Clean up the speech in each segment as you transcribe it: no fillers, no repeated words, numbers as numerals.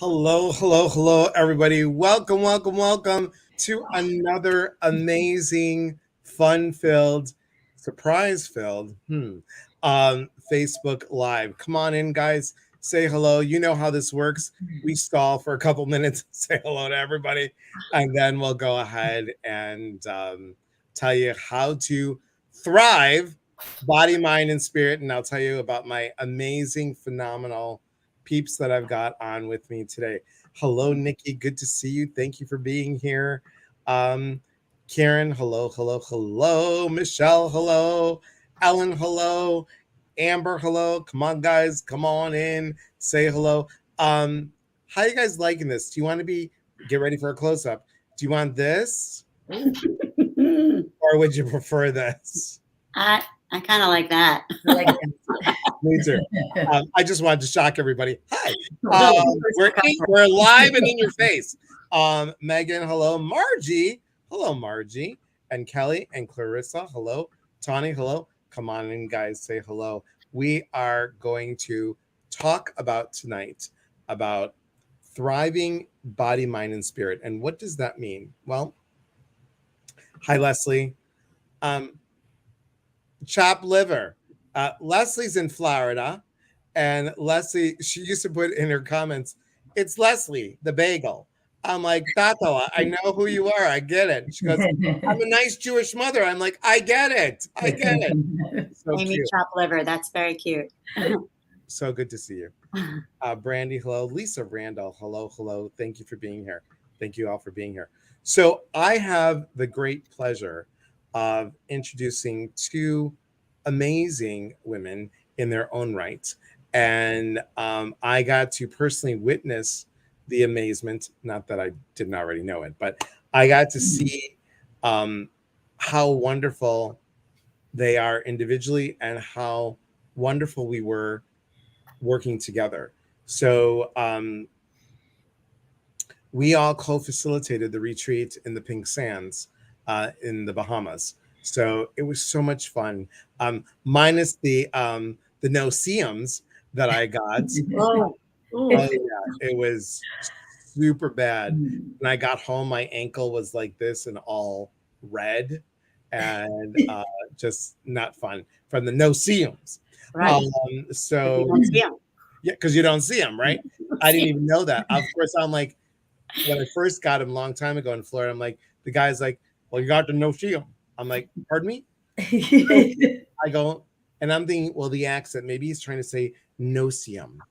Hello, hello, hello, everybody. Welcome, welcome, welcome to another amazing, fun-filled, surprise-filled Facebook Live. Come on in, guys. Say hello. You know how this works. We stall for a couple minutes, say hello to everybody, and then we'll go ahead and tell you how to thrive, body, mind, and spirit. And I'll tell you about my amazing, phenomenal peeps that I've got on with me today. Hello, Nikki. Good to see you. Thank you for being here. Um, Karen, hello, hello, hello. Michelle, hello. Ellen, hello. Amber, hello. Come on, guys. Come on in. Say hello. How you guys liking this? Do you want to get ready for a close up? Do you want this or would you prefer this? I kind of like that. Me too. I just wanted to shock everybody. Hi, we're live and in your face. Megan, hello. Margie, hello. Margie and Kelly and Clarissa, hello. Tawny, hello. Come on in, guys. Say hello. We are going to talk about tonight about thriving body, mind, and spirit. And what does that mean? Well, hi, Leslie. Um, Chopped liver. Leslie's in Florida, and Leslie, she used to put in her comments, "It's Leslie, the bagel." I'm like, Tato, I know who you are. I get it. She goes, "I'm a nice Jewish mother." I'm like, I get it. I get it. So Amy cute. Chop Liver. That's very cute. So good to see you. Brandy, hello. Lisa Randall, hello, hello. Thank you for being here. Thank you all for being here. So I have the great pleasure of introducing two amazing women in their own right. And I got to personally witness the amazement, not that I didn't already know it, but I got to see how wonderful they are individually and how wonderful we were working together. So we all co-facilitated the retreat in the Pink Sands in the Bahamas. So it was so much fun, minus the no-see-ums that I got. Oh, Oh yeah, it was super bad. When I got home, my ankle was like this and all red, and just not fun from the no-see-ums. right. So Yeah. yeah, because you don't see them, right? I didn't even know that. Of course, I'm like, when I first got him a long time ago in Florida, I'm like, the guy's like, "Well, you got to no see him." I'm like, "Pardon me?" So I go, and I'm thinking, well, the accent, maybe he's trying to say no see him,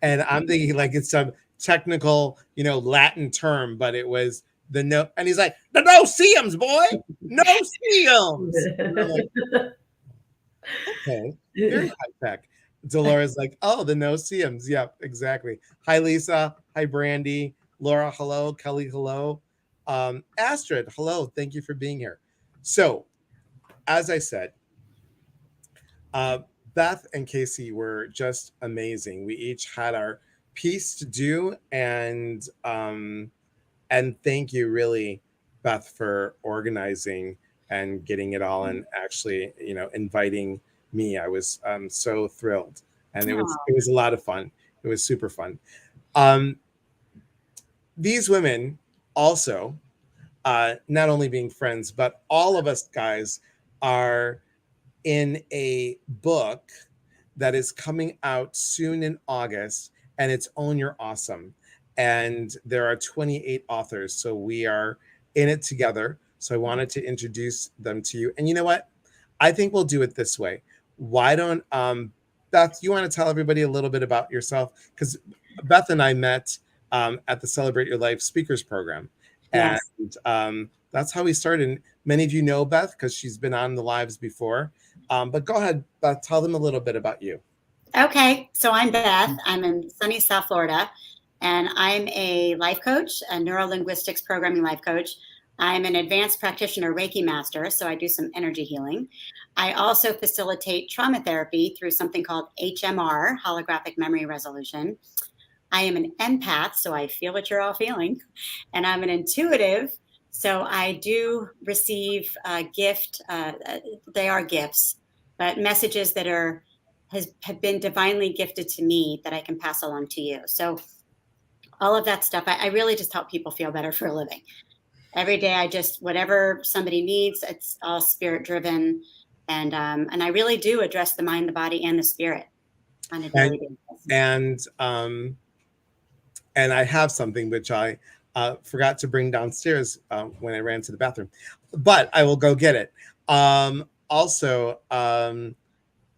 and I'm thinking like it's some technical, Latin term, but it was the no, and he's like, "The no see ems, boy, no see ems." And I'm like, okay, very high tech. Dolores like, oh, the no seams. Yep, exactly. Hi, Lisa. Hi, Brandy. Laura, hello. Kelly, hello. Astrid, hello. Thank you for being here. So, as I said, uh, Beth and Casey were just amazing. We each had our piece to do, and thank you, really, Beth, for organizing and getting it all and actually, inviting me. I was so thrilled, and it was a lot of fun. It was super fun. Um, these women also, not only being friends, but all of us guys are in a book that is coming out soon in August, and it's Own Your Awesome. And there are 28 authors, so we are in it together. So I wanted to introduce them to you. And you know what? I think we'll do it this way. Why don't Beth, you want to tell everybody a little bit about yourself? Because Beth and I met at the Celebrate Your Life Speakers Program. And Yes. that's how we started. And many of you know Beth because she's been on the lives before. But go ahead, Beth, tell them a little bit about you. Okay. So I'm Beth. I'm in sunny South Florida, and I'm a life coach, a neurolinguistics programming life coach. I'm an advanced practitioner Reiki master, so I do some energy healing. I also facilitate trauma therapy through something called HMR, holographic memory resolution. I am an empath, so I feel what you're all feeling. And I'm an intuitive, so I do receive gift. They are gifts, but messages that have been divinely gifted to me that I can pass along to you. So all of that stuff. I really just help people feel better for a living. Every day, I just, whatever somebody needs, it's all spirit driven. And I really do address the mind, the body, and the spirit on a daily basis. And I have something which I forgot to bring downstairs when I ran to the bathroom, but I will go get it. Also,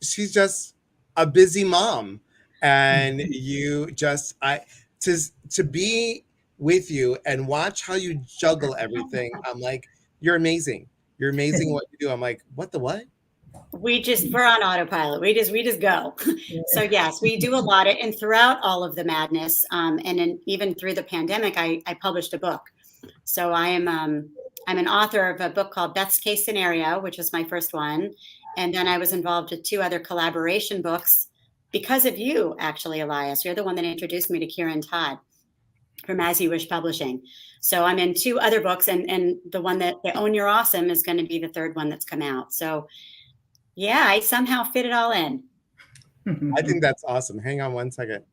she's just a busy mom, and you just to be with you and watch how you juggle everything. I'm like, you're amazing. You're amazing what you do. I'm like, what the what? We're on autopilot. We just go. So yes, we do a lot and throughout all of the madness, even through the pandemic, I published a book. So I'm an author of a book called Beth's Case Scenario, which was my first one. And then I was involved with 2 other collaboration books because of you, actually, Elias. You're the one that introduced me to Kieran Todd from As You Wish Publishing. So I'm in 2 other books, and the one that the Own Your Awesome is going to be the 3rd one that's come out. So yeah, I somehow fit it all in. I think that's awesome. Hang on one second.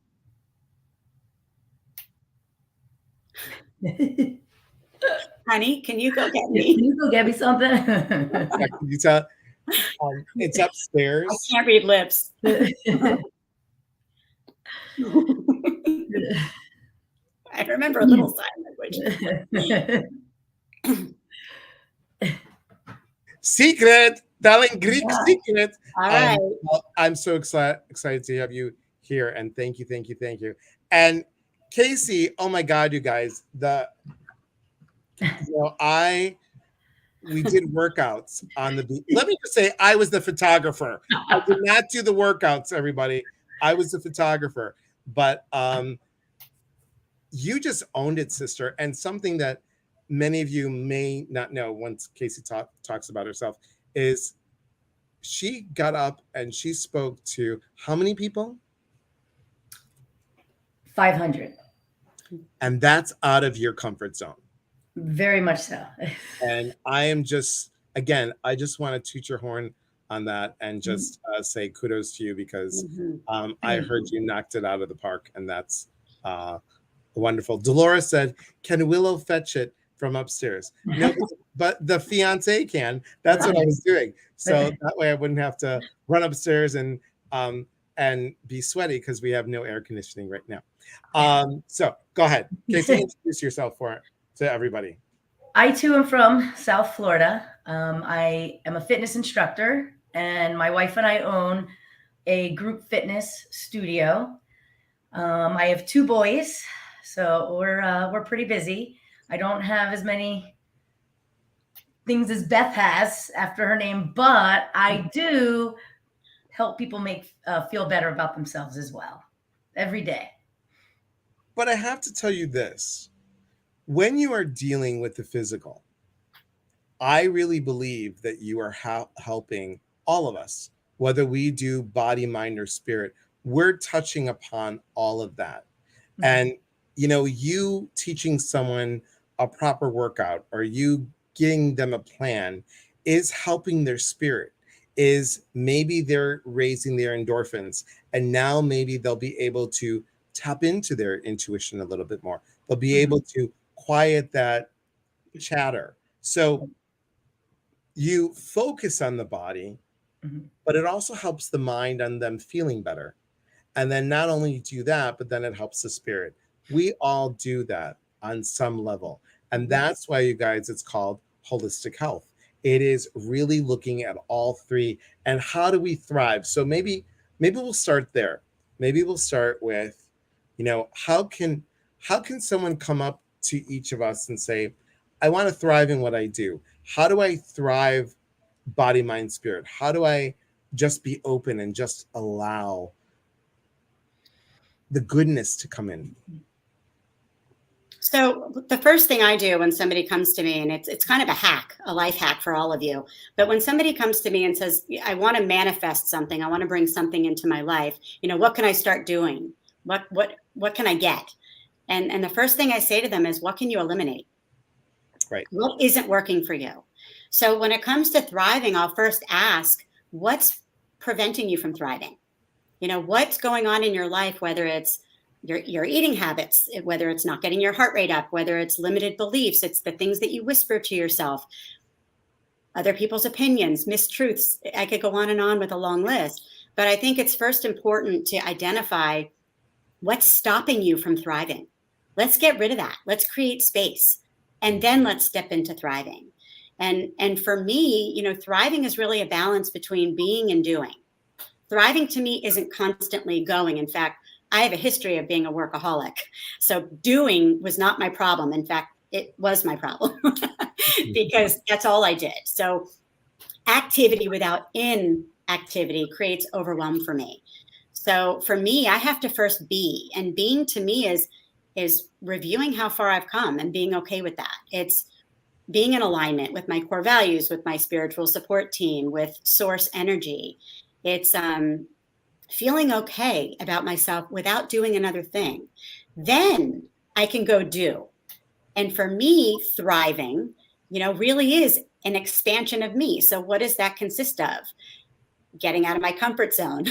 Honey, can you go get me? Can you go get me something? Can you tell? It's upstairs. I can't read lips. I remember a little sign language. Secret, telling Greek secret. All right. Well, I'm so excited to have you here, and thank you. And Casey, oh my God, you guys, we did workouts on the beach. Let me just say, I was the photographer. I did not do the workouts, everybody. I was the photographer, but you just owned it, sister. And something that many of you may not know once Casey talks about herself is she got up and she spoke to how many people? 500. And that's out of your comfort zone. Very much so. And I am just, again, I just want to toot your horn on that and just say kudos to you because I heard you knocked it out of the park, and that's wonderful. Dolores said, can Willow fetch it from upstairs? No, but the fiance can. That's what I was doing. So that way I wouldn't have to run upstairs and be sweaty because we have no air conditioning right now. So go ahead. Casey, introduce yourself to everybody. I too am from South Florida. I am a fitness instructor, and my wife and I own a group fitness studio. I have 2 boys, so we're pretty busy. I don't have as many things as Beth has after her name, but I do help people feel better about themselves as well every day. But I have to tell you this. When you are dealing with the physical, I really believe that you are helping all of us, whether we do body, mind, or spirit. We're touching upon all of that. And, you teaching someone a proper workout or you getting them a plan is helping their spirit, is maybe they're raising their endorphins. And now maybe they'll be able to tap into their intuition a little bit more. They'll be able to quiet that chatter. So you focus on the body, but it also helps the mind on them feeling better. And then not only do that, but then it helps the spirit. We all do that on some level. And that's why, you guys, it's called holistic health. It is really looking at all 3 and how do we thrive. So maybe we'll start there. Maybe we'll start with, how can someone come up to each of us and say, I want to thrive in what I do. How do I thrive body, mind, spirit? How do I just be open and just allow the goodness to come in? So the first thing I do when somebody comes to me, and it's kind of a life hack for all of you, but when somebody comes to me and says, I want to manifest something, I want to bring something into my life, what can I start doing? What can I get? And the first thing I say to them is, what can you eliminate? Right. What isn't working for you? So when it comes to thriving, I'll first ask, what's preventing you from thriving? What's going on in your life, whether it's your eating habits, whether it's not getting your heart rate up, whether it's limited beliefs, it's the things that you whisper to yourself, other people's opinions, mistruths. I could go on with a long list, but I think it's first important to identify what's stopping you from thriving. Let's get rid of that. Let's create space, and then let's step into thriving. And for me, you know, thriving is really a balance between being and doing. Thriving to me isn't constantly going. In fact, I have a history of being a workaholic. So doing was not my problem. In fact, it was my problem because that's all I did. So activity without inactivity creates overwhelm for me. So for me, I have to first be, and being to me is reviewing how far I've come and being okay with that. It's being in alignment with my core values, with my spiritual support team, with source energy. It's feeling okay about myself without doing another thing. Then I can go do. And for me, thriving, you know, really is an expansion of me. So what does that consist of? Getting out of my comfort zone.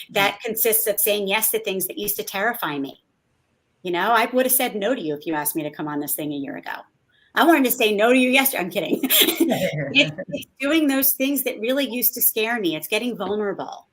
That consists of saying yes to things that used to terrify me. You know, I would have said no to you if you asked me to come on this thing a year ago. I wanted to say no to you yesterday. I'm kidding. It's doing those things that really used to scare me. It's getting vulnerable.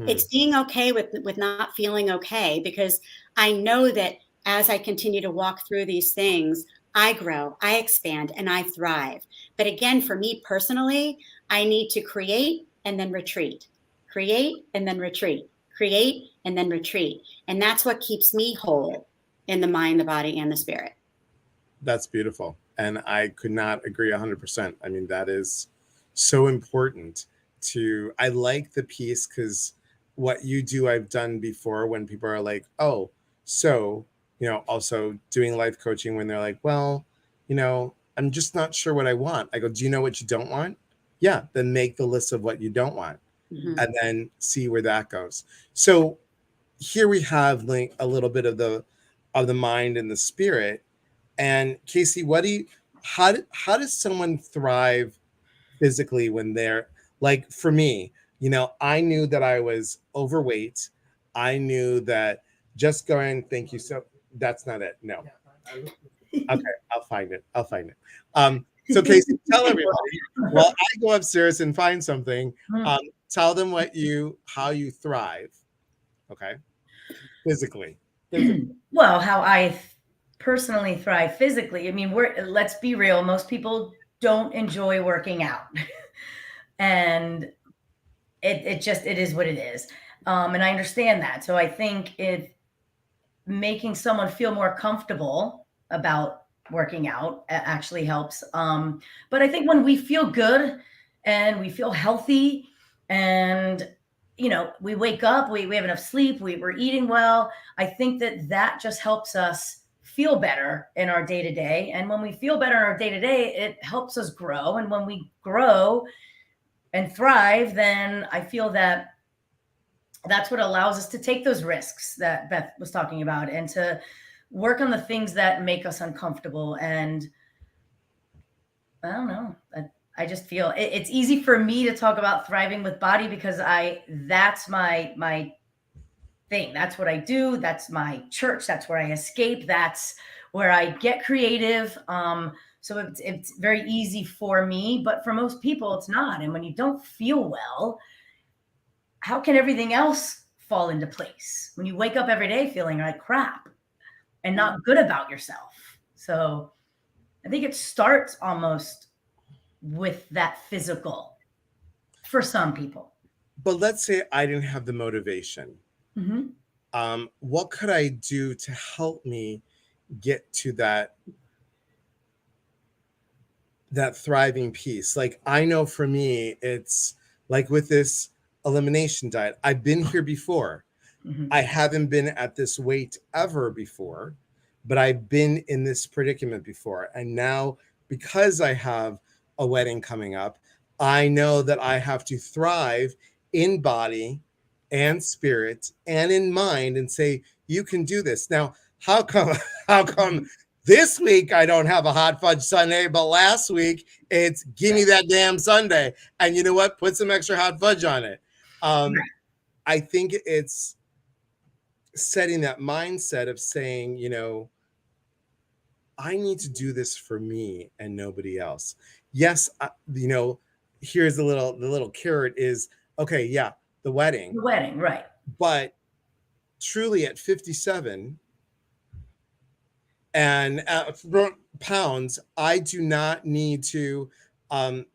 It's being okay with not feeling okay, because I know that as I continue to walk through these things, I grow, I expand, and I thrive. But again, for me personally, I need to create and then retreat, create and then retreat, create and then retreat. And that's what keeps me whole in the mind, the body, and the spirit. That's beautiful. And I could not agree 100%. I mean, that is so important I like the piece, because what you do, I've done before when people are like, oh, so, you know, also doing life coaching when they're like, well, you know, I'm just not sure what I want. I go, do you know what you don't want? Yeah. Then make the list of what you don't want, and then see where that goes. So here we have like a little bit of the mind and the spirit. And Casey, how does someone thrive physically when they're like, for me, you know, I knew that I was overweight. I knew that just going, thank you. So that's not it. No. Okay. I'll find it. So Casey, tell everybody, while I go upstairs and find something, tell them how you thrive. Okay. Physically. Well, how I personally thrive physically. I mean, let's be real. Most people don't enjoy working out, and it is what it is. And I understand that. So I think making someone feel more comfortable about working out actually helps. But I think when we feel good and we feel healthy, and you know, we wake up, we have enough sleep, we're eating well, I think that just helps us feel better in our day-to-day. And when we feel better in our day-to-day, it helps us grow. And when we grow and thrive, then I feel that that's what allows us to take those risks that Beth was talking about, and to work on the things that make us uncomfortable. And I don't know, I just feel it's easy for me to talk about thriving with body, because that's my thing. That's what I do. That's my church. That's where I escape. That's where I get creative. So it's very easy for me, but for most people, it's not. And when you don't feel well, how can everything else fall into place when you wake up every day feeling like crap and not good about yourself? So I think it starts almost with that physical for some people. But let's say I didn't have the motivation. What could I do to help me get to that thriving piece? Like, I know for me, it's like with this elimination diet, I've been here before. I haven't been at this weight ever before, but I've been in this predicament before. And now, because I have a wedding coming up, I know that I have to thrive in body and spirit and in mind, and say, you can do this. Now, how come this week I don't have a hot fudge sundae, but last week it's give me that damn sundae, and you know what, put some extra hot fudge on it. I think it's setting that mindset of saying, you know, I need to do this for me and nobody else. Yes, you know, here's the little carrot is, okay, yeah, the wedding. The wedding, right. But truly at 57 and pounds, I do not need to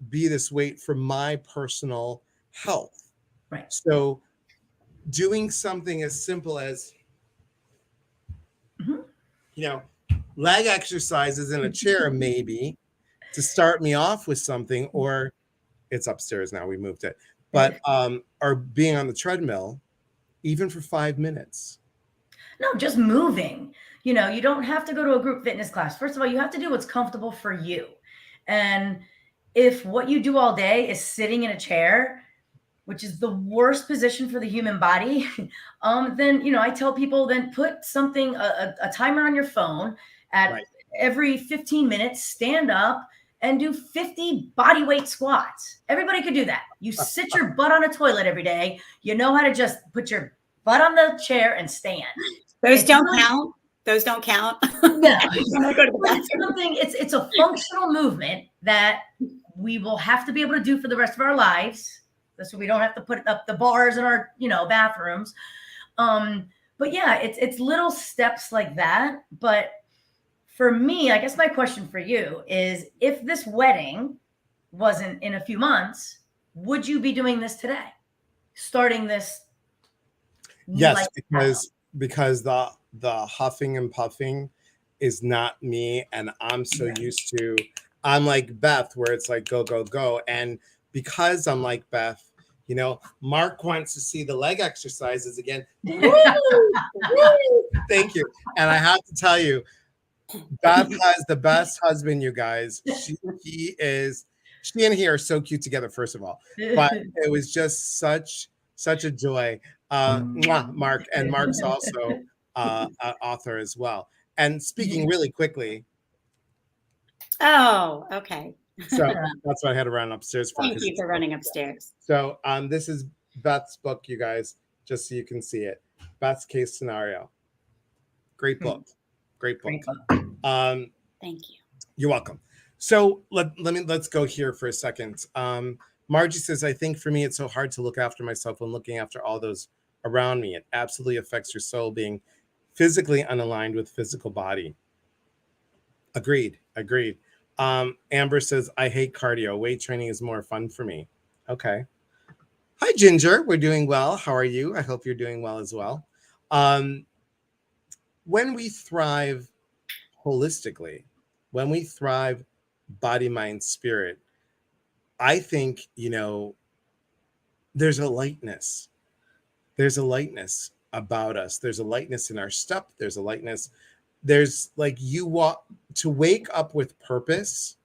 be this weight for my personal health. Right. So doing something as simple as, you know, leg exercises in a chair, maybe to start me off with something, or it's upstairs now, we moved it, but or being on the treadmill, even for 5 minutes. No, just moving. You know, you don't have to go to a group fitness class. First of all, you have to do what's comfortable for you. And if what you do all day is sitting in a chair, which is the worst position for the human body, then, you know, I tell people, then put something, a timer on your phone at every 15 minutes, stand up and do 50 body weight squats. Everybody could do that. You sit your butt on a toilet every day. You know how to just put your butt on the chair and stand. Those don't count. Those don't count. No. It's a functional movement that we will have to be able to do for the rest of our lives. So we don't have to put up the bars in our, you know, bathrooms. But yeah, it's little steps like that. But for me, I guess my question for you is, if this wedding wasn't in a few months, would you be doing this today? Starting this? Yes, because the huffing and puffing is not me. And I'm so used to, I'm like Beth, where it's like, go, go, go. And because I'm like Beth, you know, Mark wants to see the leg exercises again. Woo! Woo! Thank you. And I have to tell you, Beth has the best husband, you guys. She and he are so cute together, first of all. But it was just such a joy. Mark, and Mark's also an author as well. And speaking really quickly. Oh, okay. So that's what I had to run upstairs for. Thank you for running upstairs. So this is Beth's book, you guys, just so you can see it. Beth's Case Scenario. Great book. Great book. Thank you. You're welcome. So let's go here for a second. Margie says, I think for me, it's so hard to look after myself when looking after all those around me. It absolutely affects your soul being physically unaligned with physical body. Agreed. Amber says, I hate cardio. Weight training is more fun for me. Okay. Hi, Ginger. We're doing well. How are you? I hope you're doing well as well. When we thrive holistically, when we thrive body, mind, spirit, I think, you know, there's a lightness. There's a lightness about us. There's a lightness in our step. There's a lightness. There's like to wake up with purpose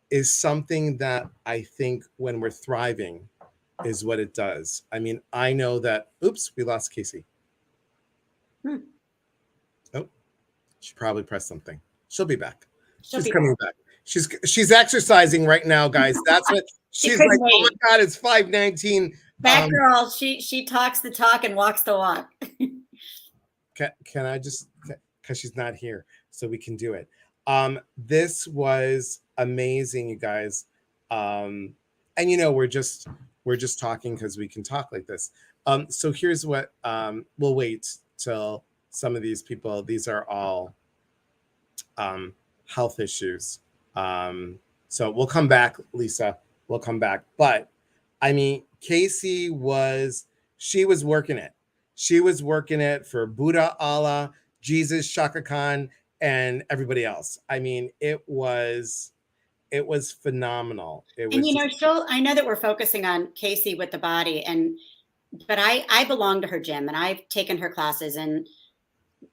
is something that I think when we're thriving is what it does. I mean, I know that, oops, we lost Casey. Oh, she probably pressed something. She'll be back. She's coming back. She's exercising right now, guys. That's what she's like. Wait. Oh my God, it's 5:19. That girl, she talks the talk and walks the walk. Can I just, because she's not here, so we can do it. This was amazing, you guys. And you know, we're just talking because we can talk like this. So here's what we'll wait till some of these people, these are all health issues. So we'll come back, Lisa. We'll come back. But I mean, Casey she was working it. She was working it for Buddha, Allah, Jesus, Shaka Khan, and everybody else. I mean, it was phenomenal. And you know, I know that we're focusing on Casey with the body, but I belong to her gym and I've taken her classes, and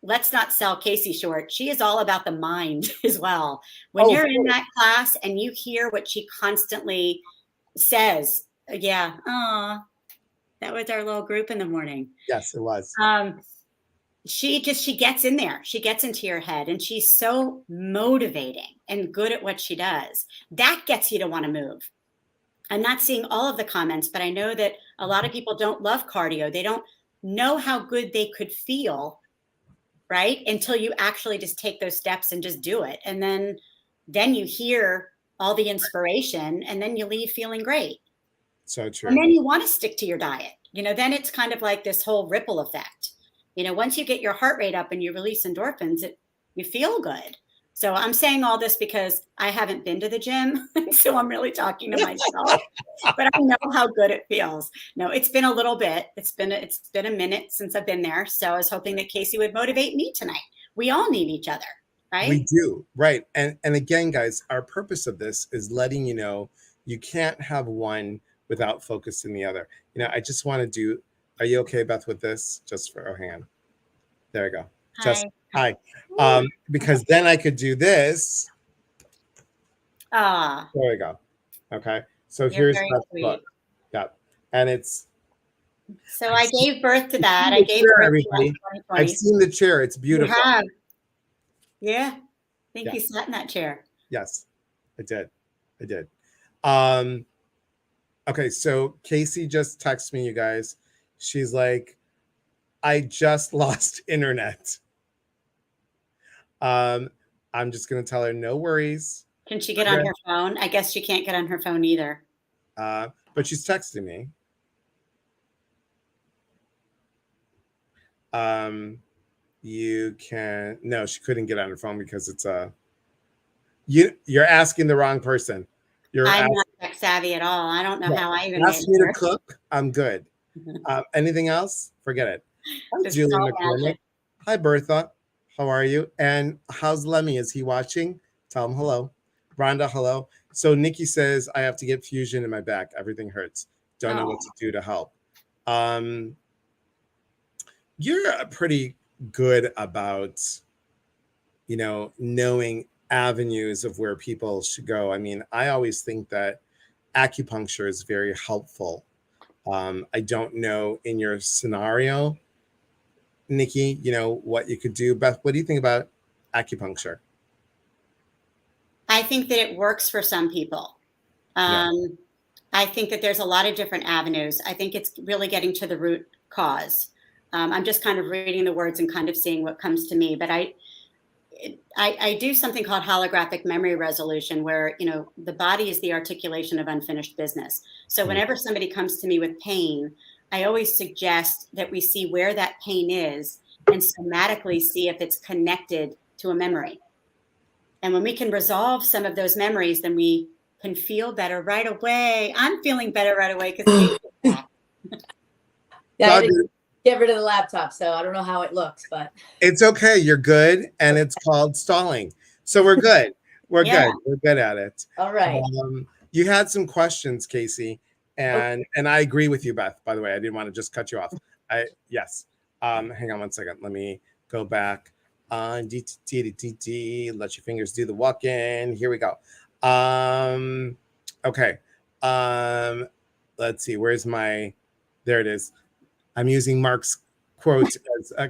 let's not sell Casey short. She is all about the mind as well. When you're in that class and you hear what she constantly says, yeah, that was our little group in the morning. Yes, it was. She gets in there. She gets into your head, and she's so motivating and good at what she does. That gets you to want to move. I'm not seeing all of the comments, but I know that a lot of people don't love cardio. They don't know how good they could feel, right? Until you actually just take those steps and just do it. And then you hear all the inspiration, and then you leave feeling great. So true. And then you want to stick to your diet. Then it's kind of like this whole ripple effect. Once you get your heart rate up and you release endorphins, you feel good. So I'm saying all this because I haven't been to the gym, so I'm really talking to myself. But I know how good it feels. No, it's been a little bit. It's been a minute since I've been there. So I was hoping that Casey would motivate me tonight. We all need each other, right? We do, right? And again, guys, our purpose of this is letting you know you can't have one without focusing the other. I just want to do. Are you okay, Beth, with this? Just for hang on. There we go. Just hi. Because then I could do this. There we go. Okay. So here's Beth's book. Yeah. And it's. So I gave birth to that. I gave birth to that in 2020. I've seen the chair. It's beautiful. You have. Yeah. I think you sat in that chair. Yes, I did. Okay. So Casey just texted me, you guys. She's like, I just lost internet. I'm just going to tell her no worries. Can she get on her phone? I guess she can't get on her phone either. But she's texting me. You can no, she couldn't get on her phone because it's you're asking the wrong person. I'm not tech savvy at all. I don't know how I even ask me to cook. I'm good. Anything else? Forget it. Hi, Julie McCormick. Hi, Bertha. How are you? And how's Lemmy? Is he watching? Tell him hello. Rhonda, hello. So Nikki says, I have to get fusion in my back. Everything hurts. Don't know what to do to help. You're pretty good about, knowing avenues of where people should go. I mean, I always think that acupuncture is very helpful. I don't know in your scenario, Nikki, what you could do. Beth, what do you think about acupuncture? I think that it works for some people. I think that there's a lot of different avenues. I think it's really getting to the root cause. I'm just kind of reading the words and kind of seeing what comes to me. But I do something called holographic memory resolution, where, the body is the articulation of unfinished business. So whenever somebody comes to me with pain, I always suggest that we see where that pain is and somatically see if it's connected to a memory. And when we can resolve some of those memories, then we can feel better right away. I'm feeling better right away because get rid of the laptop, so I don't know how it looks, but it's okay. You're good, and it's called stalling. So we're good. We're good. We're good at it. All right. You had some questions, Casey, and I agree with you, Beth. By the way, I didn't want to just cut you off. Yes. Hang on one second. Let me go back. Let your fingers do the walk in. Here we go. Okay. Let's see. Where's my? There it is. I'm using Mark's quote as a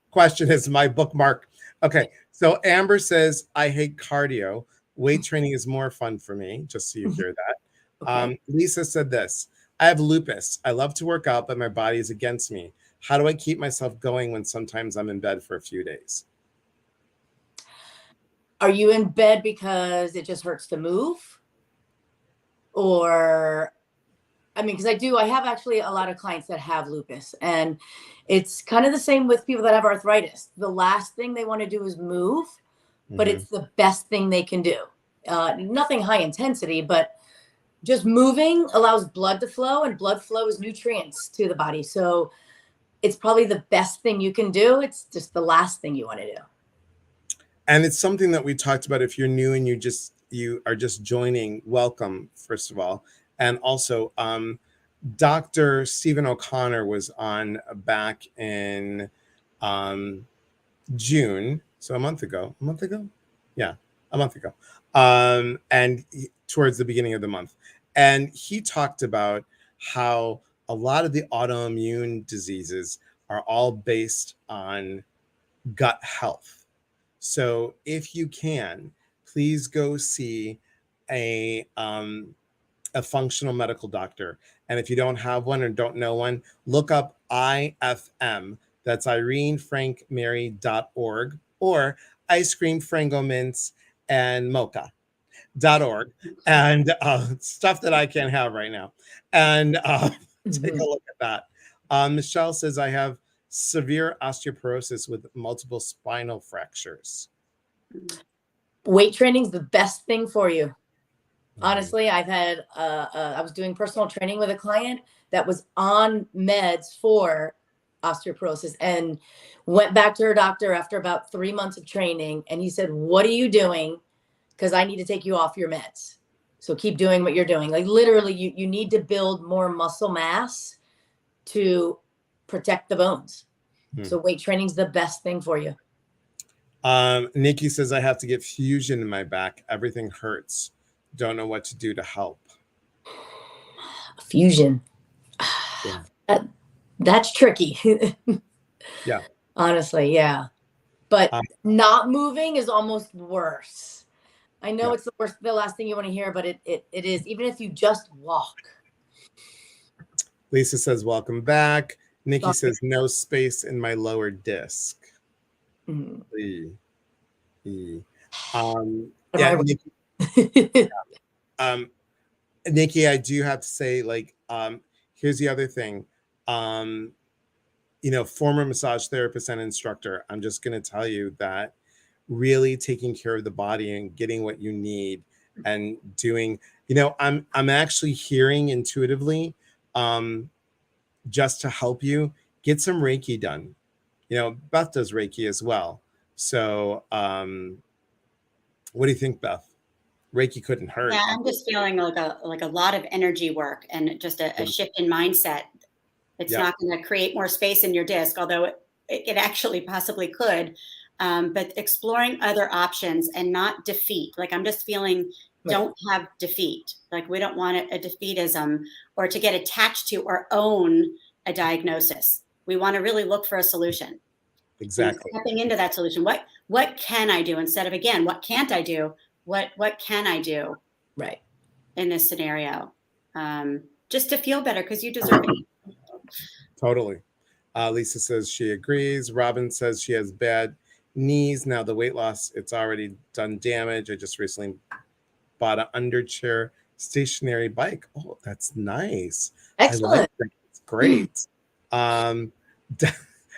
question as my bookmark. Okay. So Amber says, I hate cardio. Weight training is more fun for me. Just so you hear that. Okay. Lisa said this. I have lupus. I love to work out, but my body is against me. How do I keep myself going when sometimes I'm in bed for a few days? Are you in bed because it just hurts to move? Or, because I have actually a lot of clients that have lupus, and it's kind of the same with people that have arthritis. The last thing they want to do is move, but it's the best thing they can do. Nothing high intensity, but just moving allows blood to flow, and blood flow is nutrients to the body. So it's probably the best thing you can do. It's just the last thing you want to do. And it's something that we talked about. If you're new and you are just joining, welcome, first of all. And also, Dr. Stephen O'Connor was on back in June. So a month ago. Yeah, a month ago. And towards the beginning of the month. And he talked about how a lot of the autoimmune diseases are all based on gut health. So if you can, please go see a a functional medical doctor. And if you don't have one or don't know one, look up IFM. That's IreneFrankMary.org or Ice Cream, Frango Mints, and Mocha.org. And stuff that I can't have right now. And take a look at that. Michelle says, I have severe osteoporosis with multiple spinal fractures. Weight training is the best thing for you. Honestly, I've had, I was doing personal training with a client that was on meds for osteoporosis and went back to her doctor after about 3 months of training. And he said, what are you doing? Because I need to take you off your meds. So keep doing what you're doing. Like literally, you need to build more muscle mass to protect the bones. So weight training is the best thing for you. Nikki says, I have to get fusion in my back. Everything hurts. Don't know what to do to help. Fusion. Yeah. That's tricky. Yeah. Honestly, yeah. But not moving is almost worse. I know it's the last thing you want to hear, but it is, even if you just walk. Lisa says, welcome back. Nikki says, no space in my lower disc. Nikki, Nikki, I do have to say, like, here's the other thing. Former massage therapist and instructor, I'm just going to tell you that really taking care of the body and getting what you need and doing, I'm actually hearing intuitively, just to help you get some Reiki done. Beth does Reiki as well. So, what do you think, Beth? Reiki couldn't hurt. Yeah, I'm just feeling like a lot of energy work and just a shift in mindset. It's not going to create more space in your disc, although it actually possibly could. But exploring other options and not defeat. Like I'm just feeling, don't have defeat. Like we don't want a defeatism or to get attached to or own a diagnosis. We want to really look for a solution. Exactly. And stepping into that solution. What can I do instead of, again, what can't I do? What can I do? Right. In this scenario, just to feel better because you deserve it. Totally. Lisa says she agrees. Robin says she has bad knees. Now the weight loss, it's already done damage. I just recently bought an underchair stationary bike. Oh, that's nice. Excellent. I like that. It's great.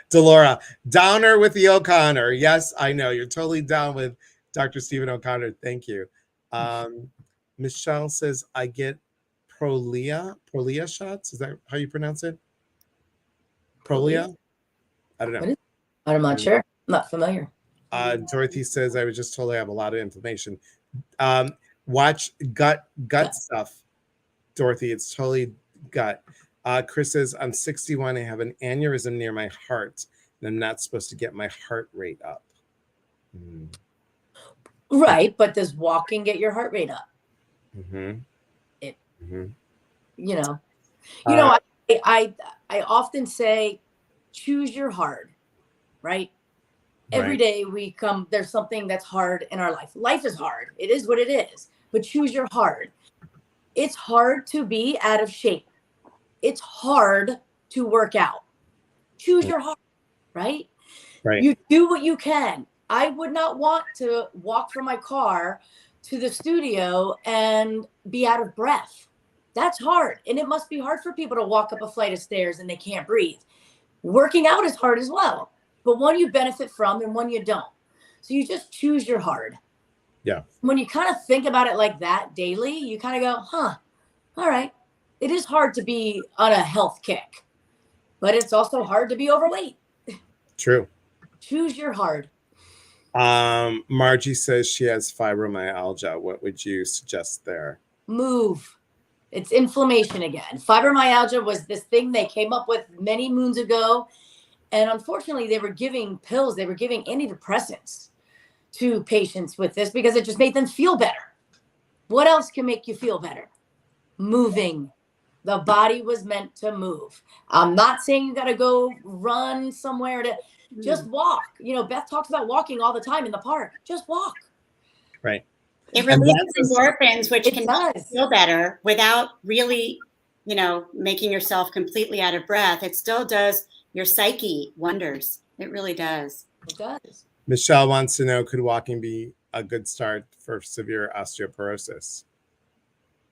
Delora, downer with the O'Connor. Yes, I know. You're totally down with Dr. Stephen O'Connor. Thank you. Michelle says, I get Prolia shots. Is that how you pronounce it? Prolia? I don't know. I'm not sure. I'm not familiar. Dorothy says, I was just told I have a lot of inflammation. Watch gut stuff, Dorothy. It's totally gut. Chris says, I'm 61. I have an aneurysm near my heart, and I'm not supposed to get my heart rate up. Right, but does walking get your heart rate up? I often say, choose your hard, right? Every day there's something that's hard in our life. Life is hard. It is what it is, but choose your hard. It's hard to be out of shape. It's hard to work out. Choose your hard, right? You do what you can. I would not want to walk from my car to the studio and be out of breath. That's hard. And it must be hard for people to walk up a flight of stairs and they can't breathe. Working out is hard as well, but one you benefit from and one you don't. So you just choose your hard. Yeah. When you kind of think about it like that daily, you kind of go, all right. It is hard to be on a health kick, but it's also hard to be overweight. True. Choose your hard. Margie says she has fibromyalgia. What would you suggest there? Move. It's inflammation again. Fibromyalgia was this thing they came up with many moons ago. And unfortunately, they were giving pills. They were giving antidepressants to patients with this because it just made them feel better. What else can make you feel better? Moving. The body was meant to move. I'm not saying you got to go run somewhere to just walk. Beth talks about walking all the time in the park. Just walk. Right. It releases endorphins, which can make you feel better without really, making yourself completely out of breath. It still does your psyche wonders. It really does. It does. Michelle wants to know, could walking be a good start for severe osteoporosis?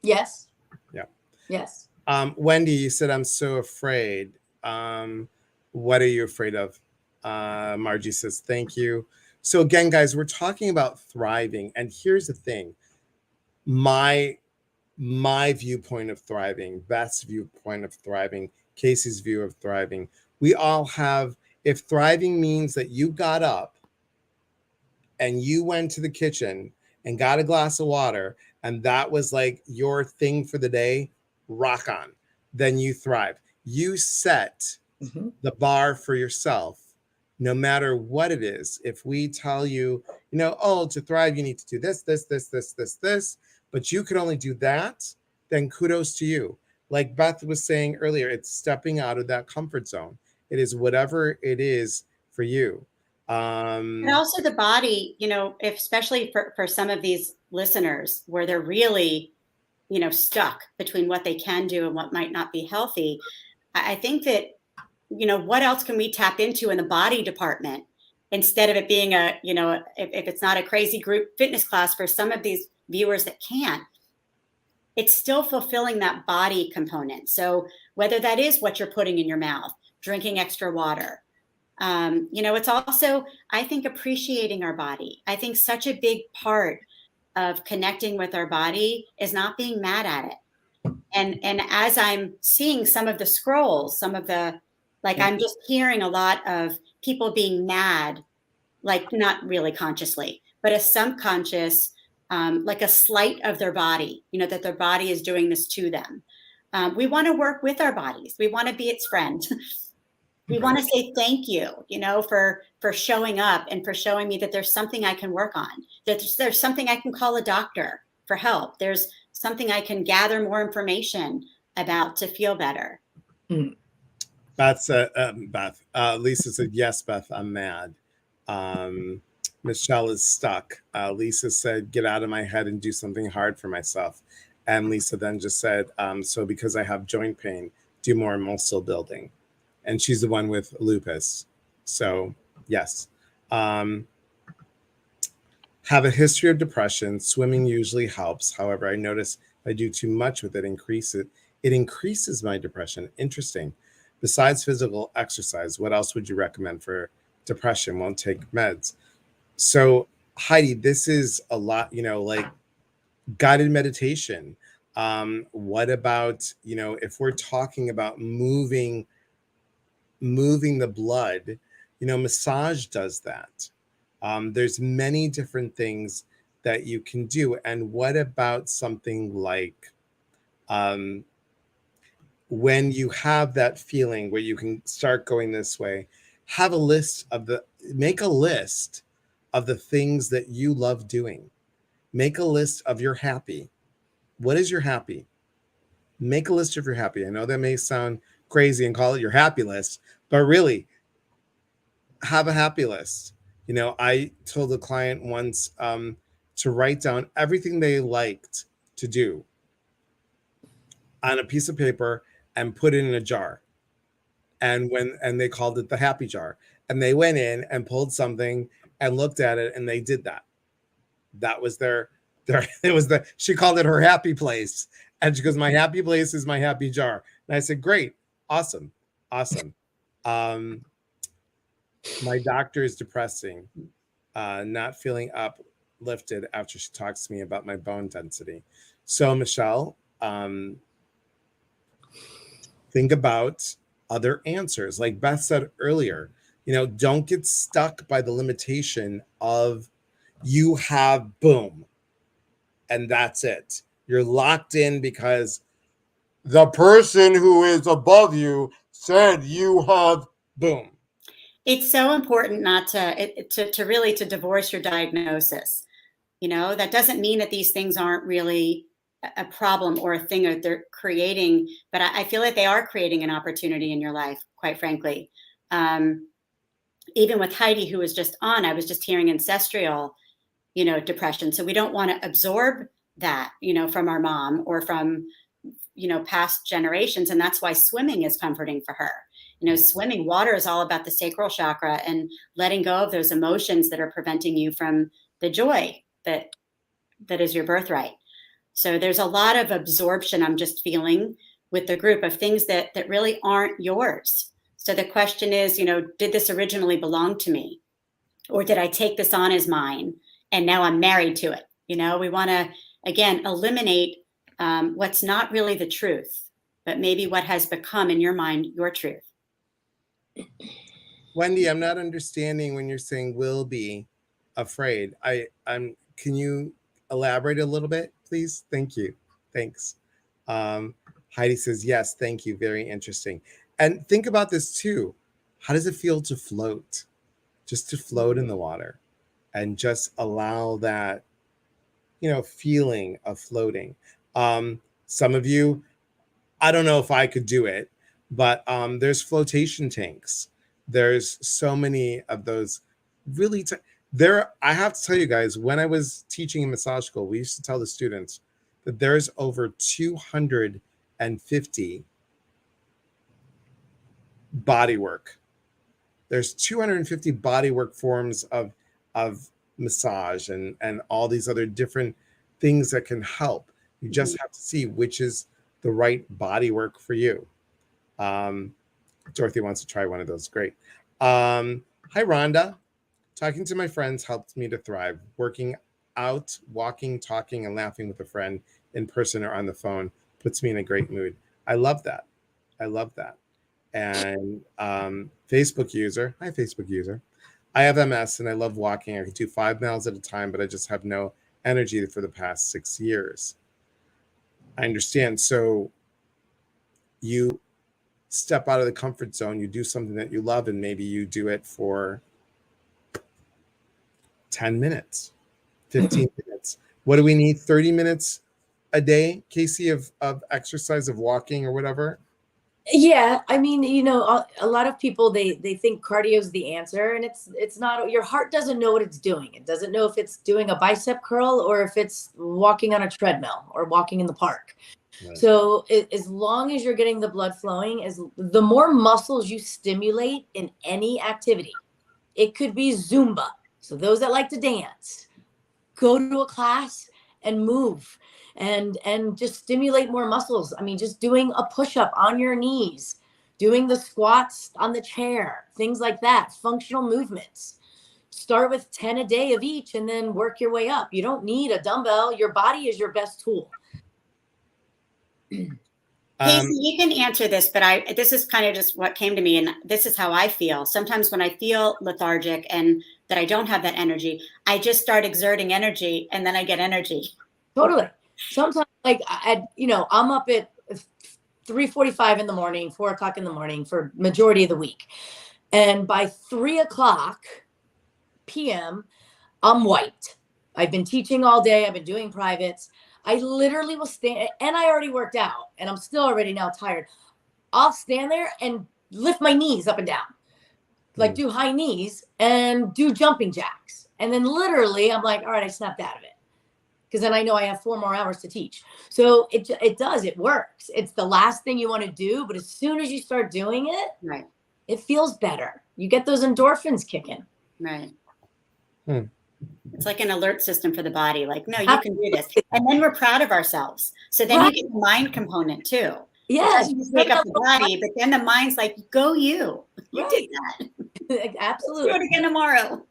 Yes. Yeah. Yes. Wendy, you said, I'm so afraid. What are you afraid of? Margie says, thank you. So again, guys, we're talking about thriving. And here's the thing. My viewpoint of thriving, Beth's viewpoint of thriving, Casey's view of thriving, we all have, if thriving means that you got up and you went to the kitchen and got a glass of water, and that was like your thing for the day, rock on, then you thrive. You set the bar for yourself, no matter what it is. If we tell you, to thrive, you need to do this, but you can only do that, then kudos to you. Like Beth was saying earlier, it's stepping out of that comfort zone. It is whatever it is for you. And also the body, especially for some of these listeners where they're really, stuck between what they can do and what might not be healthy. I think that, what else can we tap into in the body department instead of it being if it's not a crazy group fitness class for some of these viewers that can't, it's still fulfilling that body component. So whether that is what you're putting in your mouth, drinking extra water, it's also, I think, appreciating our body. I think such a big part of connecting with our body is not being mad at it. And as I'm seeing some of the scrolls, I'm just hearing a lot of people being mad, like not really consciously, but a subconscious, like a slight of their body, that their body is doing this to them. We want to work with our bodies. We want to be its friend. We want to say thank you, for showing up and for showing me that there's something I can work on, that there's something I can call a doctor for help. There's something I can gather more information about to feel better. Beth said, Lisa said, yes, Beth, I'm mad. Michelle is stuck. Lisa said, get out of my head and do something hard for myself. And Lisa then just said, so because I have joint pain, do more muscle building. And she's the one with lupus. So yes. Have a history of depression. Swimming usually helps. However, I notice if I do too much with it, it increases my depression. Interesting. Besides physical exercise, what else would you recommend for depression? Won't take meds. So Heidi, this is a lot, like guided meditation. What about, if we're talking about moving the blood, massage does that. There's many different things that you can do. And what about something like when you have that feeling where you can start going this way, make a list of the things that you love doing. Make a list of your happy. What is your happy? Make a list of your happy. I know that may sound crazy and call it your happy list, but really have a happy list. I told a client once to write down everything they liked to do on a piece of paper and put it in a jar. And they called it the happy jar. And they went in and pulled something and looked at it and they did that. That was she called it her happy place. And she goes, my happy place is my happy jar. And I said, great. Awesome. My doctor is depressing, not feeling uplifted after she talks to me about my bone density. So Michelle, think about other answers. Like Beth said earlier, don't get stuck by the limitation of you have boom, and that's it. You're locked in because the person who is above you said you have boom. It's so important not to really divorce your diagnosis. That doesn't mean that these things aren't really a problem or a thing that they're creating, but I feel like they are creating an opportunity in your life, quite frankly. Even with Heidi, who was just on, I was just hearing ancestral, depression. So we don't want to absorb that, from our mom or from, past generations. And that's why swimming is comforting for her. Swimming, water is all about the sacral chakra and letting go of those emotions that are preventing you from the joy that is your birthright. So there's a lot of absorption I'm just feeling with the group of things that really aren't yours. So the question is, did this originally belong to me? Or did I take this on as mine and now I'm married to it? We want to, again, eliminate what's not really the truth, but maybe what has become in your mind your truth. Wendy, I'm not understanding when you're saying will be afraid. Can you elaborate a little bit, please? Thank you. Thanks. Heidi says, yes, thank you. Very interesting. And think about this too. How does it feel to float? Just to float in the water and just allow that, feeling of floating. Some of you, I don't know if I could do it, but there's flotation tanks. There's so many of those really I have to tell you guys, when I was teaching in massage school, we used to tell the students that there's over 250 bodywork. There's 250 bodywork forms of massage and all these other different things that can help. You just have to see which is the right bodywork for you. Dorothy wants to try one of those. Great. Hi, Rhonda. Talking to my friends helps me to thrive. Working out, walking, talking, and laughing with a friend in person or on the phone puts me in a great mood. I love that. And Facebook user. Hi, Facebook user. I have MS and I love walking. I can do 5 miles at a time, but I just have no energy for the past 6 years. I understand. So you step out of the comfort zone, you do something that you love, and maybe you do it for 10 minutes, 15 minutes. What do we need? 30 minutes a day, Casey, of exercise, of walking or whatever? Yeah, I mean, a lot of people, they think cardio is the answer, and it's not. Your heart doesn't know what it's doing. It doesn't know if it's doing a bicep curl or if it's walking on a treadmill or walking in the park. Right. So as long as you're getting the blood flowing, the more muscles you stimulate in any activity, it could be Zumba. So those that like to dance, go to a class and move and just stimulate more muscles. I mean, just doing a push-up on your knees, doing the squats on the chair, things like that, functional movements. Start with 10 a day of each and then work your way up. You don't need a dumbbell. Your body is your best tool. Casey, you can answer this, but this is kind of just what came to me, and this is how I feel. Sometimes when I feel lethargic and that I don't have that energy, I just start exerting energy, and then I get energy. Totally. Sometimes, like, I'm up at 3:45 in the morning, 4 o'clock in the morning for majority of the week, and by 3 o'clock p.m., I'm wiped. I've been teaching all day. I've been doing privates. I literally will stand, and I already worked out, and I'm still already now tired. I'll stand there and lift my knees up and down, like do high knees and do jumping jacks. And then literally I'm like, all right, I snapped out of it. Because then I know I have 4 more hours to teach. So it works. It's the last thing you want to do, but as soon as you start doing it, right, it feels better. You get those endorphins kicking. Right. It's like an alert system for the body. Like, no, you can do this. And then we're proud of ourselves. So then you get the mind component too. Yes. You wake up the body, but then the mind's like, go you. You did that. Absolutely. Let's do it again tomorrow.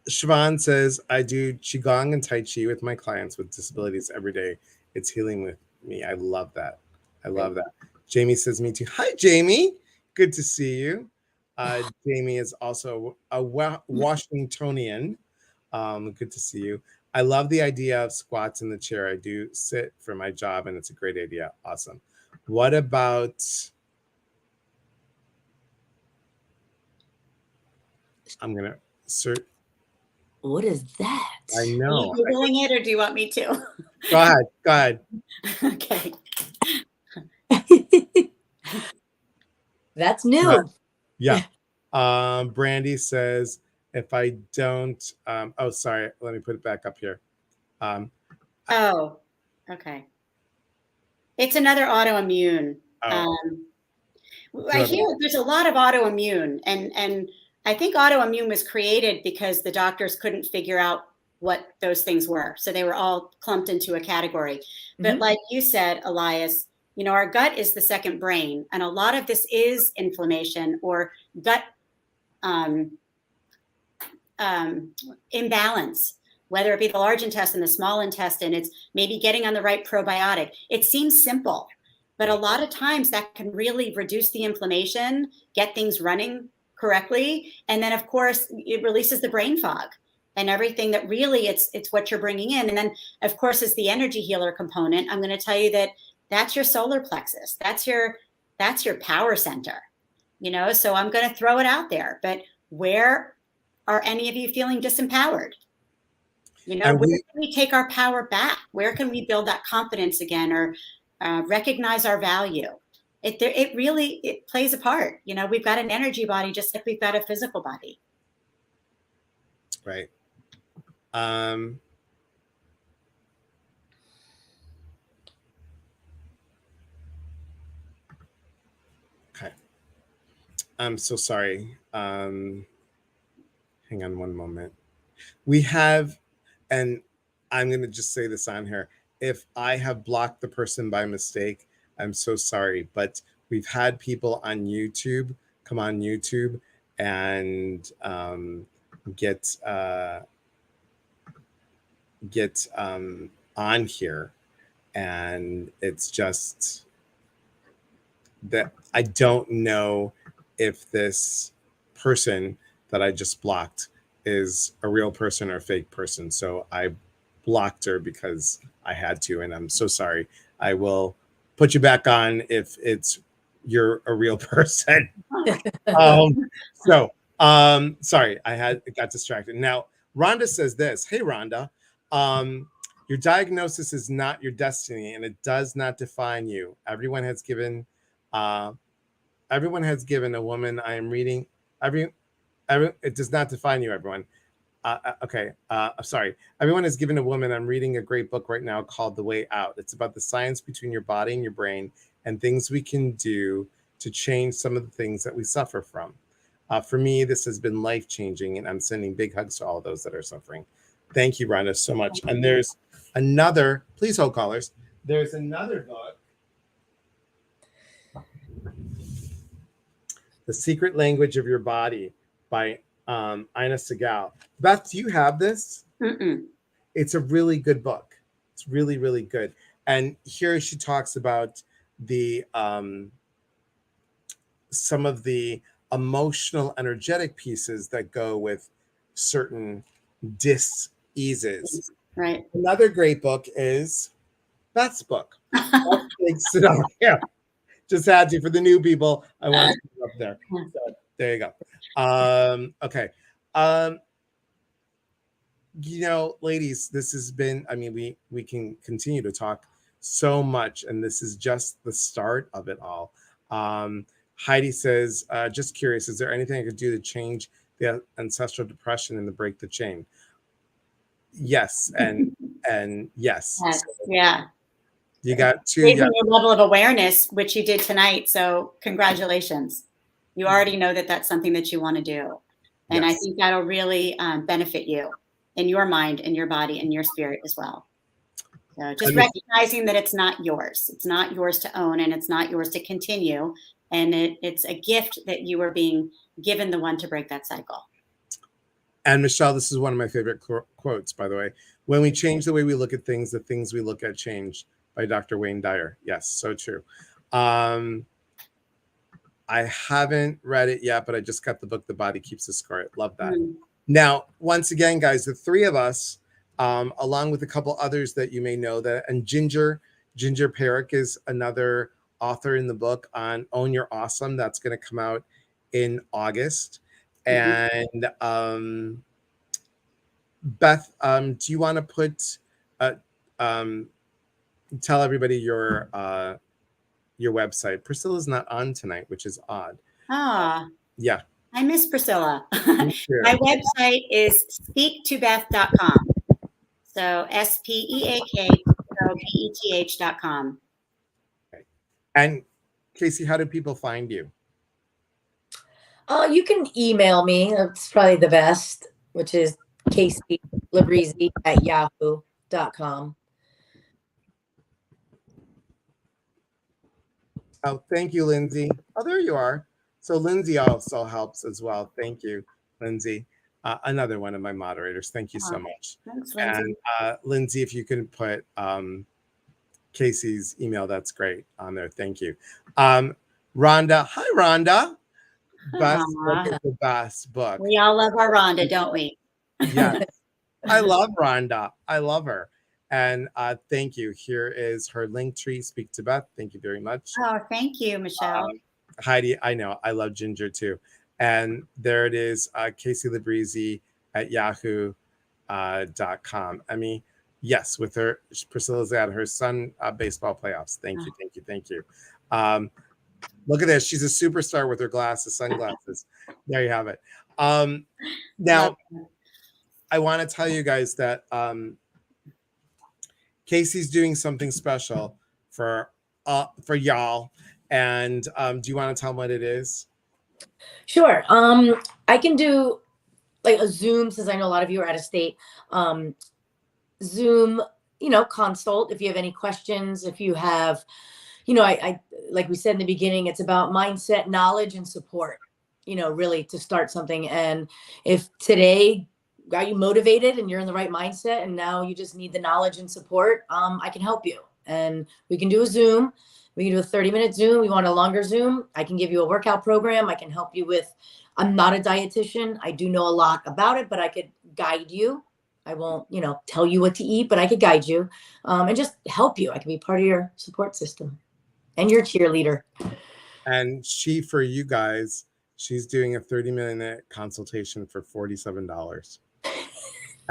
Siobhan says, I do Qigong and Tai Chi with my clients with disabilities every day. It's healing with me. I love that. I love that. Jamie says, me too. Hi, Jamie. Good to see you. Jamie is also a Washingtonian. Good to see you. I love the idea of squats in the chair. I do sit for my job, and it's a great idea. Awesome. What about... I'm going to search... What is that? I know. Are you Googling it, or do you want me to? Go ahead. Okay. That's new. Yeah. Brandy says, if I don't, oh, sorry, let me put it back up here. Oh, okay. It's another autoimmune. Oh. I hear there's a lot of autoimmune, and I think autoimmune was created because the doctors couldn't figure out what those things were. So they were all clumped into a category. But like you said, Elias, you know, our gut is the second brain, and a lot of this is inflammation or gut imbalance, whether it be the large intestine, the small intestine. It's maybe getting on the right probiotic. It seems simple, but a lot of times that can really reduce the inflammation, get things running correctly. And then, of course, it releases the brain fog and everything that really it's what you're bringing in. And then, of course, is the energy healer component. I'm going to tell you that that's your solar plexus. That's your power center, you know, so I'm going to throw it out there. But where are any of you feeling disempowered? You know, where can we take our power back? Where can we build that confidence again, or recognize our value? It really plays a part. You know, we've got an energy body just like we've got a physical body. Right. Okay. I'm so sorry. Hang on one moment. We have, and I'm going to just say this on here. If I have blocked the person by mistake, I'm so sorry. But we've had people on YouTube come on YouTube and get on here, and it's just that I don't know if this person that I just blocked is a real person or a fake person. So I blocked her because I had to, and I'm so sorry. I will put you back on if you're a real person. Sorry, I got distracted. Now, Rhonda says this. Hey, Rhonda, your diagnosis is not your destiny, and it does not define you. Everyone has given a woman I am reading. It does not define you, everyone. Sorry. Everyone has given a woman. I'm reading a great book right now called The Way Out. It's about the science between your body and your brain and things we can do to change some of the things that we suffer from. For me, this has been life-changing, and I'm sending big hugs to all those that are suffering. Thank you, Rhonda, so much. And there's another, please hold callers. There's another book, The Secret Language of Your Body by Ina Segal. Beth, do you have this? Mm-mm. It's a really good book. It's really, really good. And here she talks about the some of the emotional, energetic pieces that go with certain dis-eases. Right. Another great book is Beth's book. Sit on here. Just had to, for the new people, I want to put it up there. So there you go. Okay. You know, ladies, this has been, I mean, we can continue to talk so much, and this is just the start of it all. Heidi says, just curious, is there anything I could do to change the ancestral depression and to break the chain? Yes, and yes. Yes. Yeah. You got two. Raising your level of awareness, which you did tonight. So congratulations. You already know that that's something that you want to do. And yes. I think that'll really benefit you in your mind, in your body, and your spirit as well. So just recognizing that it's not yours. It's not yours to own, and it's not yours to continue. And it's a gift that you are being given, the one to break that cycle. And Michelle, this is one of my favorite quotes, by the way. When we change the way we look at things, the things we look at change, by Dr. Wayne Dyer. Yes, so true. I haven't read it yet, but I just got the book, The Body Keeps the Score. Love that. Now, once again, guys, the three of us, along with a couple others that you may know, and Ginger Perrick is another author in the book on Own Your Awesome. That's going to come out in August. And Beth, do you want to put tell everybody your website? Priscilla's not on tonight, which is odd. Yeah. I miss Priscilla. Me too. My website is speaktobeth.com. So SPEAKBETH.com. And Casey, how do people find you? You can email me. That's probably the best, which is Casey Librizzi at yahoo.com. Oh, thank you, Lindsay. Oh, there you are. So Lindsay also helps as well. Thank you, Lindsay. Another one of my moderators. Thank you so much. Thanks, Lindsay. And Lindsay, if you can put Casey's email, that's great on there. Thank you. Rhonda. Hi, Rhonda. Best book is the best book. We all love our Rhonda, don't we? Yes. I love Rhonda. I love her. And thank you. Here is her link tree. Speak to Beth. Thank you very much. Oh, thank you, Michelle. Heidi, I know. I love Ginger too. And there it is, Casey Librizzi at yahoo.com. I mean, yes, with her, Priscilla's at her son baseball playoffs. Thank you, thank you, thank you. Look at this. She's a superstar with her glasses, sunglasses. There you have it. Now, I want to tell you guys that Casey's doing something special for y'all. And do you want to tell them what it is? Sure. I can do like a Zoom, since I know a lot of you are out of state. Zoom, consult if you have any questions. If you have, I like we said in the beginning, it's about mindset, knowledge, and support, really to start something. And if today got you motivated and you're in the right mindset and now you just need the knowledge and support, I can help you. And we can do a Zoom. We can do a 30-minute Zoom. We want a longer Zoom. I can give you a workout program. I can help you with, I'm not a dietitian. I do know a lot about it, but I could guide you. I won't, tell you what to eat, but I could guide you and just help you. I can be part of your support system and your cheerleader. And for you guys, she's doing a 30-minute consultation for $47. I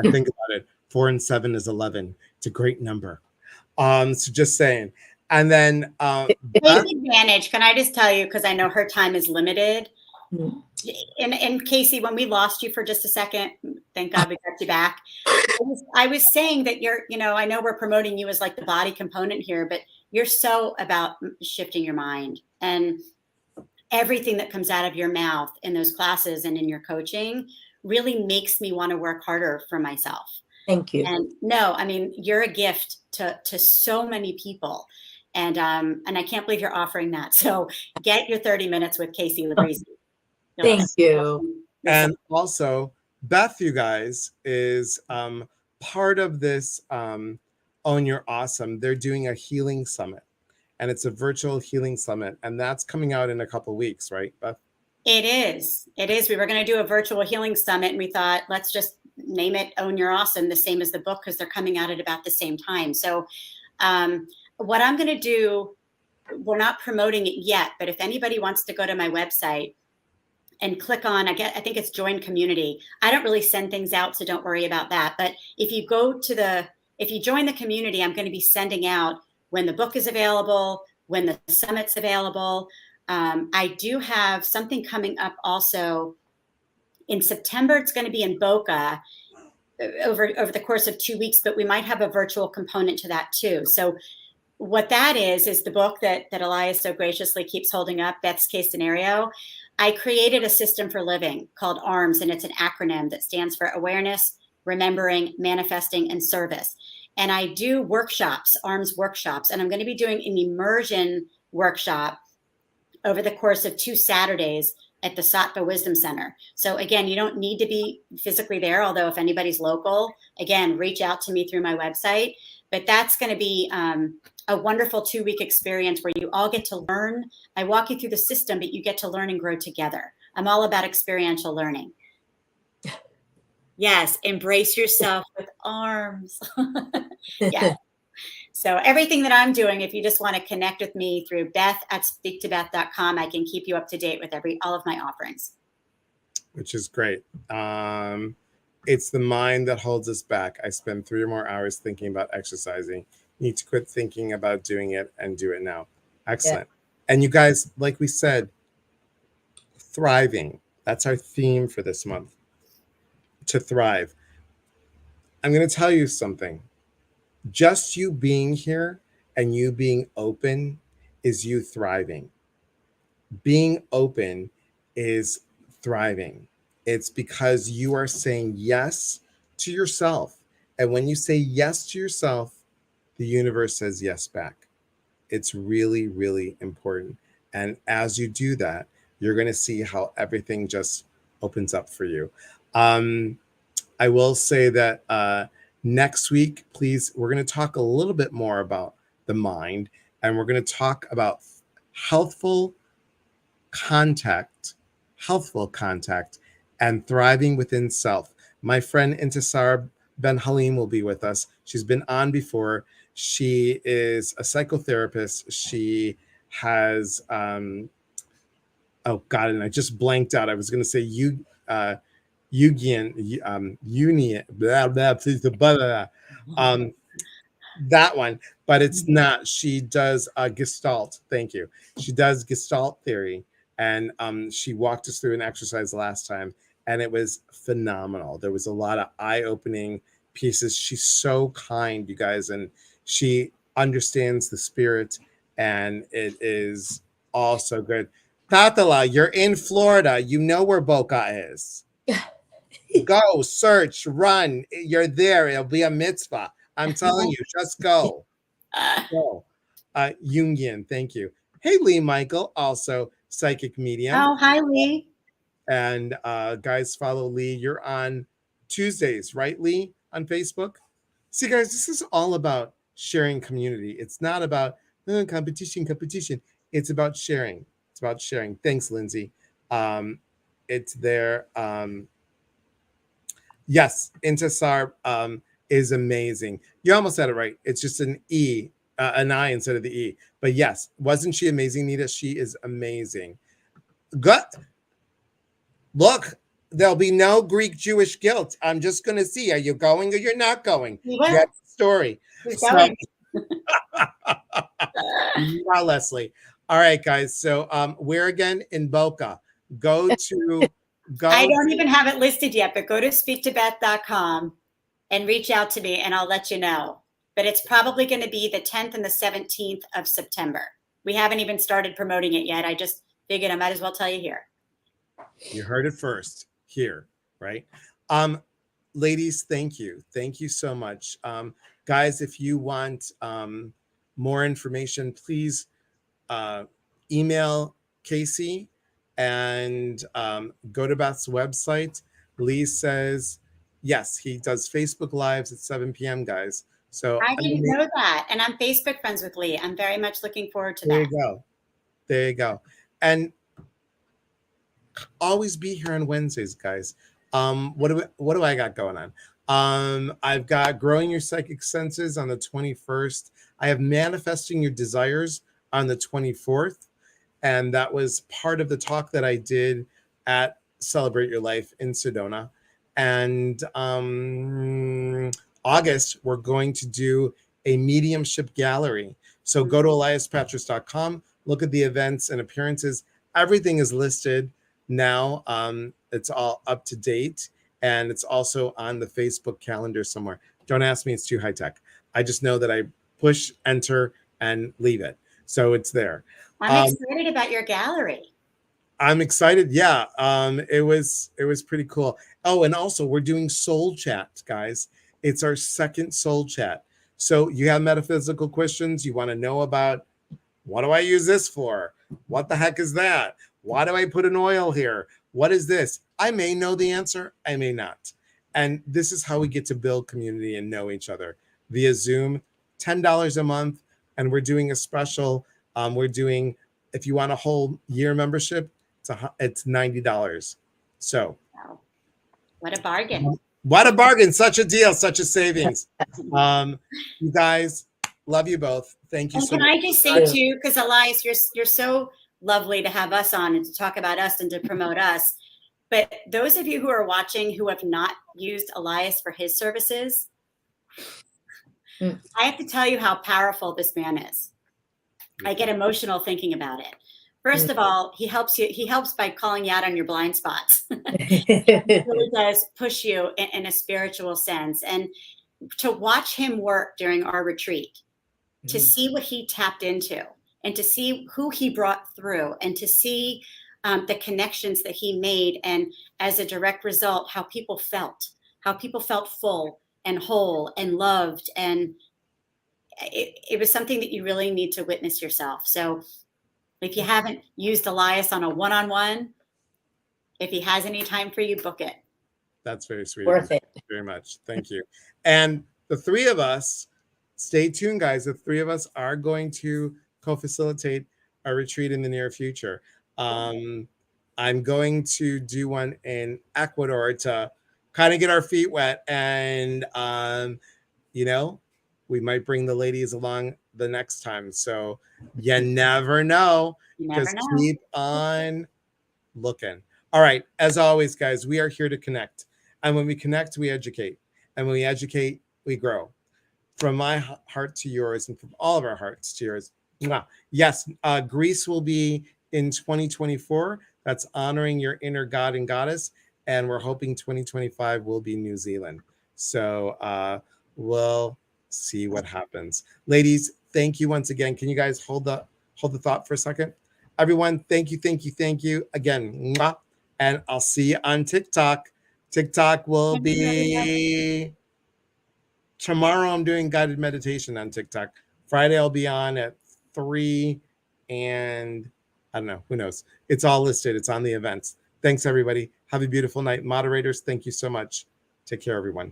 think about it. 4 and 7 is 11. It's a great number. So just saying. And then Big advantage. Can I just tell you, because I know her time is limited. And Casey, when we lost you for just a second, thank God we got you back. I was saying that you're, I know we're promoting you as like the body component here, but you're so about shifting your mind, and everything that comes out of your mouth in those classes and in your coaching really makes me want to work harder for myself. Thank you. And no, I mean, you're a gift to so many people. And I can't believe you're offering that. So get your 30 minutes with Casey Librizzi. Thank you. And also, Beth, you guys, is part of this Own Your Awesome. They're doing a healing summit, and it's a virtual healing summit. And that's coming out in a couple of weeks, right, Beth? It is. We were going to do a virtual healing summit, and we thought, let's just name it Own Your Awesome, the same as the book, because they're coming out at about the same time. So what I'm going to do, we're not promoting it yet, but if anybody wants to go to my website and click on, I think it's join community. I don't really send things out, so don't worry about that. But if you join the community, I'm going to be sending out when the book is available, when the summit's available. I do have something coming up also in September. It's going to be in Boca over the course of 2 weeks, but we might have a virtual component to that too. So what that is the book that Elias so graciously keeps holding up, Beth's Case Scenario. I created a system for living called ARMS, and it's an acronym that stands for Awareness, Remembering, Manifesting, and Service. And I do workshops, ARMS workshops, and I'm going to be doing an immersion workshop over the course of 2 Saturdays at the Sattva Wisdom Center. So again, you don't need to be physically there, although if anybody's local, again, reach out to me through my website. But that's going to be a wonderful 2-week experience where you all get to learn. I walk you through the system, but you get to learn and grow together. I'm all about experiential learning. Yes, embrace yourself with ARMS. Yes. So everything that I'm doing, if you just want to connect with me through Beth at speaktobeth.com, I can keep you up to date with all of my offerings. Which is great. It's the mind that holds us back. I spend 3 or more hours thinking about exercising. You need to quit thinking about doing it and do it now. Excellent. Yeah. And you guys, like we said, thriving. That's our theme for this month, to thrive. I'm going to tell you something. Just you being here and you being open is you thriving. Being open is thriving. It's because you are saying yes to yourself. And when you say yes to yourself, the universe says yes back. It's really, really important. And as you do that, you're going to see how everything just opens up for you. I will say that next week, please, we're going to talk a little bit more about the mind, and we're going to talk about healthful contact, healthful contact, and thriving within self. My friend Intisar Ben Halim will be with us. She's been on before. She is a psychotherapist. She has, oh God, and I just blanked out. I was going to say Jungian, Union, blah, blah, blah, blah, blah. That one, but it's not. She does Gestalt. Thank you. She does Gestalt theory, and she walked us through an exercise last time, and it was phenomenal. There was a lot of eye-opening pieces. She's so kind, you guys, and she understands the spirit, and it is all so good. Tatala, you're in Florida. You know where Boca is. Go, search, run. You're there. It'll be a mitzvah. I'm telling you, just go. Go. Jungian, thank you. Hey, Lee Michael, also psychic medium. Oh, hi, Lee. And guys, follow Lee. You're on Tuesdays, right, Lee, on Facebook? See, guys, this is all about sharing community. It's not about competition. It's about sharing. It's about sharing. Thanks, Lindsay. It's there. Yes, Intisar is amazing. You almost said it right. It's just an E, an I instead of the E. But yes, wasn't she amazing, Nita? She is amazing. Good. Look, there'll be no Greek Jewish guilt. I'm just going to see. Are you going or you're not going? Get the story. Who's going? Wow, Leslie. All right, guys. So where again? In Boca. Go. I don't even have it listed yet, but go to speaktobeth.com and reach out to me and I'll let you know. But it's probably going to be the 10th and the 17th of September. We haven't even started promoting it yet. I just figured I might as well tell you here. You heard it first here, right? Ladies, thank you. Thank you so much. Guys, if you want more information, please email Casey and go to Beth's website. Lee says, yes, he does Facebook Lives at 7 p.m., guys. So I didn't know that. And I'm Facebook friends with Lee. I'm very much looking forward to that. There you go. There you go. And always be here on Wednesdays, guys. What do I got going on? I've got Growing Your Psychic Senses on the 21st. I have Manifesting Your Desires on the 24th. And that was part of the talk that I did at Celebrate Your Life in Sedona. And August, we're going to do a mediumship gallery. So go to eliaspatras.com, look at the events and appearances. Everything is listed now. It's all up to date. And it's also on the Facebook calendar somewhere. Don't ask me, it's too high tech. I just know that I push enter and leave it. So it's there. I'm excited about your gallery. I'm excited. Yeah. It was pretty cool. Oh, and also we're doing soul chat, guys. It's our second soul chat. So you have metaphysical questions. You want to know about, what do I use this for? What the heck is that? Why do I put an oil here? What is this? I may know the answer. I may not. And this is how we get to build community and know each other via Zoom, $10 a month. And we're doing a special. We're doing, if you want a whole year membership, it's $90. So, wow. What a bargain. What a bargain. Such a deal, such a savings. You guys, love you both. Thank you so much. Can I just say too, because Elias, you're so lovely to have us on and to talk about us and to promote us. But those of you who are watching who have not used Elias for his services, I have to tell you how powerful this man is. I get emotional thinking about it. First of all, he helps you. He helps by calling you out on your blind spots. He really does push you in a spiritual sense. And to watch him work during our retreat, to see what he tapped into, and to see who he brought through, and to see the connections that he made, and as a direct result, how people felt full and whole and loved. And it was something that you really need to witness yourself. So if you haven't used Elias on a one-on-one, if he has any time for you, book it. That's very sweet. Worth it. Thank you very much. Thank you. And the three of us, stay tuned, guys. The three of us are going to co-facilitate a retreat in the near future. I'm going to do one in Ecuador to kind of get our feet wet. And, you know, we might bring the ladies along the next time. So you never know. Just keep on looking. All right. As always, guys, we are here to connect. And when we connect, we educate. And when we educate, we grow. From my heart to yours, and from all of our hearts to yours. Yes, Greece will be in 2024. That's honoring your inner god and goddess. And we're hoping 2025 will be New Zealand. So we'll see what happens. Ladies, thank you once again. Can you guys hold the thought for a second? Everyone, thank you again. And I'll see you on TikTok. TikTok will be tomorrow. I'm doing guided meditation on TikTok. Friday I'll be on at 3, and I don't know, who knows? It's all listed. It's on the events. Thanks, everybody. Have a beautiful night. Moderators, thank you so much. Take care, everyone.